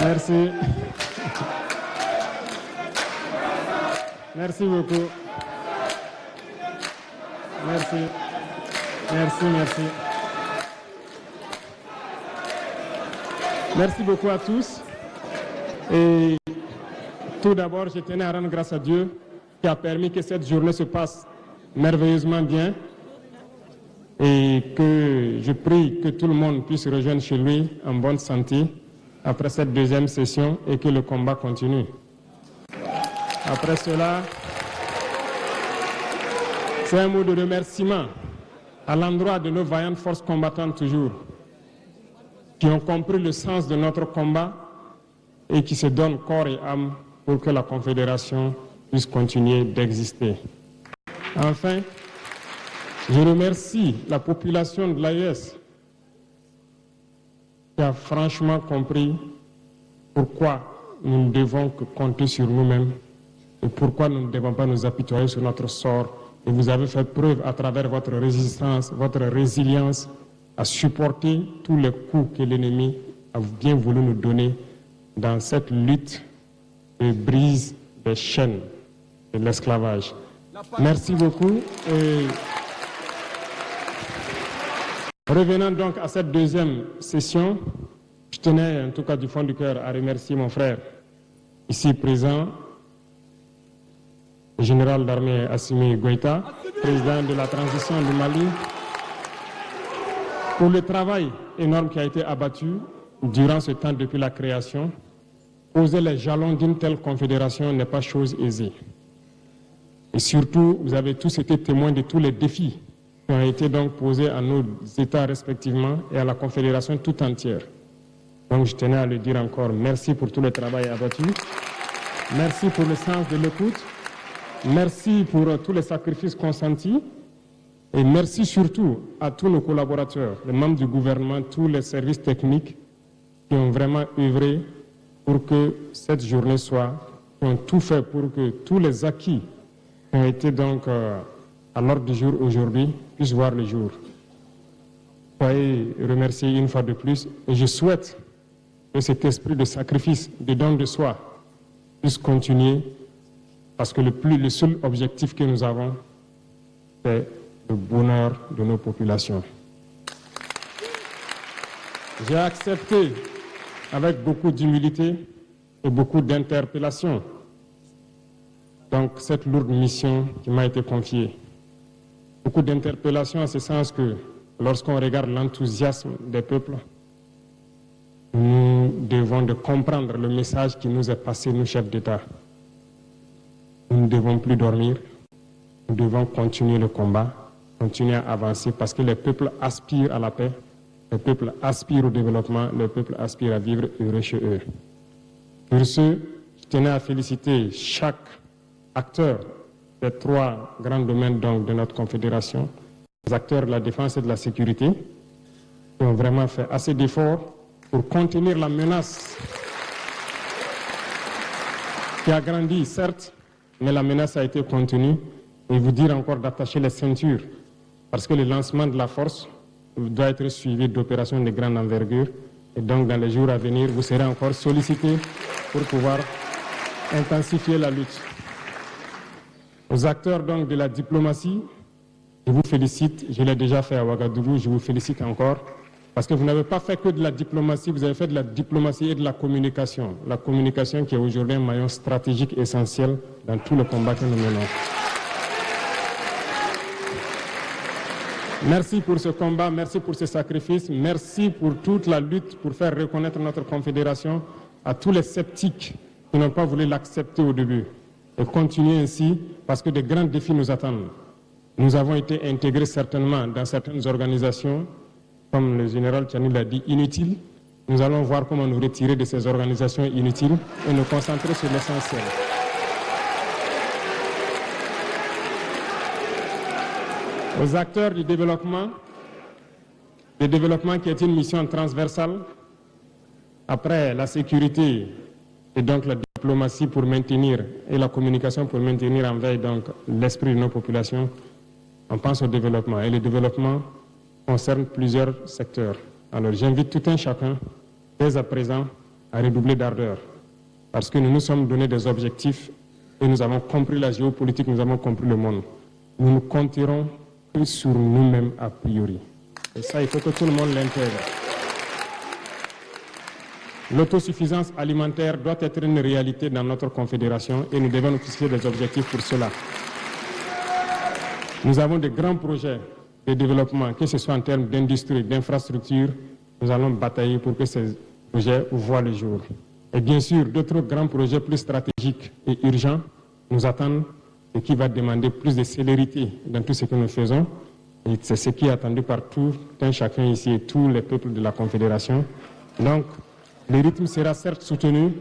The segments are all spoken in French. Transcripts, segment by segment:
Merci. Merci beaucoup. Merci. Merci, merci. Merci beaucoup à tous. Et tout d'abord, je tenais à rendre grâce à Dieu qui a permis que cette journée se passe merveilleusement bien et que je prie que tout le monde puisse rejoindre chez lui en bonne santé après cette deuxième session et que le combat continue. Après cela, c'est un mot de remerciement à l'endroit de nos vaillantes forces combattantes toujours, qui ont compris le sens de notre combat et qui se donnent corps et âme pour que la Confédération puisse continuer d'exister. Enfin, je remercie la population de l'AES qui a franchement compris pourquoi nous ne devons que compter sur nous-mêmes et pourquoi nous ne devons pas nous apitoyer sur notre sort. Et vous avez fait preuve à travers votre résistance, votre résilience à supporter tous les coups que l'ennemi a bien voulu nous donner dans cette lutte de brise des chaînes de l'esclavage. Merci beaucoup. Et revenant donc à cette deuxième session, je tenais en tout cas du fond du cœur à remercier mon frère ici présent, le général d'armée Assimi Goïta, président de la transition du Mali, pour le travail énorme qui a été abattu durant ce temps depuis la création. Poser les jalons d'une telle confédération n'est pas chose aisée. Et surtout, vous avez tous été témoins de tous les défis qui ont été donc posés à nos États respectivement et à la confédération tout entière. Donc je tenais à le dire encore, merci pour tout le travail abattu, merci pour le sens de l'écoute, merci pour tous les sacrifices consentis et merci surtout à tous nos collaborateurs, les membres du gouvernement, tous les services techniques qui ont vraiment œuvré pour que cette journée soit, qui ont tout fait pour que tous les acquis qui ont été donc à l'ordre du jour aujourd'hui puissent voir le jour. Soyez remerciés une fois de plus et je souhaite que cet esprit de sacrifice, de don de soi puisse continuer parce que le seul objectif que nous avons, c'est le bonheur de nos populations. J'ai accepté avec beaucoup d'humilité et beaucoup d'interpellation donc cette lourde mission qui m'a été confiée. Beaucoup d'interpellations en ce sens que lorsqu'on regarde l'enthousiasme des peuples, nous devons de comprendre le message qui nous est passé, nous chefs d'État. Nous ne devons plus dormir, nous devons continuer le combat, continuer à avancer parce que les peuples aspirent à la paix, les peuples aspirent au développement, les peuples aspirent à vivre heureux chez eux. Pour ce, je tenais à féliciter chaque acteur des trois grands domaines donc, de notre confédération, les acteurs de la défense et de la sécurité, qui ont vraiment fait assez d'efforts pour contenir la menace qui a grandi, certes, mais la menace a été contenue. Et vous dire encore d'attacher les ceintures, parce que le lancement de la force doit être suivi d'opérations de grande envergure. Et donc, dans les jours à venir, vous serez encore sollicités pour pouvoir intensifier la lutte. Aux acteurs donc de la diplomatie, je vous félicite, je l'ai déjà fait à Ouagadougou, je vous félicite encore, parce que vous n'avez pas fait que de la diplomatie, vous avez fait de la diplomatie et de la communication qui est aujourd'hui un maillon stratégique essentiel dans tout le combat que nous menons. Merci pour ce combat, merci pour ce sacrifice, merci pour toute la lutte pour faire reconnaître notre confédération à tous les sceptiques qui n'ont pas voulu l'accepter au début. Et continuer ainsi parce que de grands défis nous attendent. Nous avons été intégrés certainement dans certaines organisations, comme le général Tchani l'a dit, inutiles. Nous allons voir comment nous retirer de ces organisations inutiles et nous concentrer sur l'essentiel. Aux acteurs du développement qui est une mission transversale, après la sécurité et donc la diplomatie pour maintenir et la communication pour maintenir en veille donc l'esprit de nos populations, on pense au développement. Et le développement concerne plusieurs secteurs. Alors j'invite tout un chacun, dès à présent, à redoubler d'ardeur, parce que nous nous sommes donné des objectifs et nous avons compris la géopolitique, nous avons compris le monde. Nous ne compterons que sur nous-mêmes a priori. Et ça, il faut que tout le monde l'intègre. L'autosuffisance alimentaire doit être une réalité dans notre confédération et nous devons nous fixer des objectifs pour cela. Nous avons de grands projets de développement, que ce soit en termes d'industrie, d'infrastructure. Nous allons batailler pour que ces projets voient le jour. Et bien sûr, d'autres grands projets plus stratégiques et urgents nous attendent et qui va demander plus de célérité dans tout ce que nous faisons. Et c'est ce qui est attendu par tout un chacun ici et tous les peuples de la Confédération. Donc, le rythme sera certes soutenu,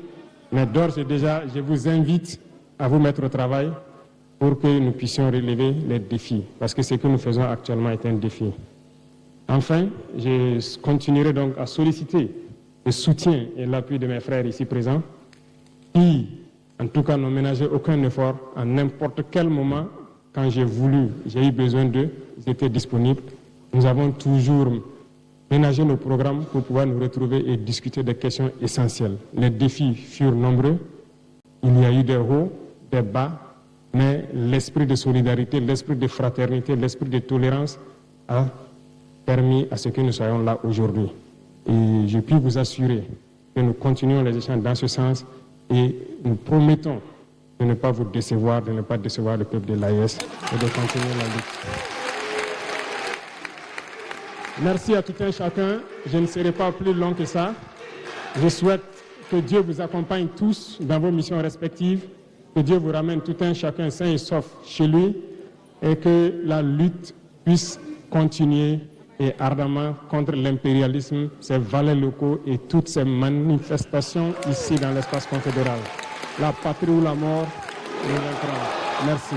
mais d'ores et déjà, je vous invite à vous mettre au travail pour que nous puissions relever les défis, parce que ce que nous faisons actuellement est un défi. Enfin, je continuerai donc à solliciter le soutien et l'appui de mes frères ici présents, qui, en tout cas, n'ont ménagé aucun effort à n'importe quel moment, quand j'ai voulu, j'ai eu besoin d'eux, ils étaient disponibles. Nous avons toujours ménagé nos programmes pour pouvoir nous retrouver et discuter des questions essentielles. Les défis furent nombreux, il y a eu des hauts, des bas, mais l'esprit de solidarité, l'esprit de fraternité, l'esprit de tolérance a permis à ce que nous soyons là aujourd'hui. Et je puis vous assurer que nous continuons les échanges dans ce sens et nous promettons de ne pas vous décevoir, de ne pas décevoir le peuple de l'AES et de continuer la lutte. Merci à tout un chacun. Je ne serai pas plus long que ça. Je souhaite que Dieu vous accompagne tous dans vos missions respectives, que Dieu vous ramène tout un chacun sain et sauf chez lui et que la lutte puisse continuer et ardemment contre l'impérialisme, ses valets locaux et toutes ces manifestations ici dans l'espace confédéral. La patrie ou la mort, nous vaincrons. Merci.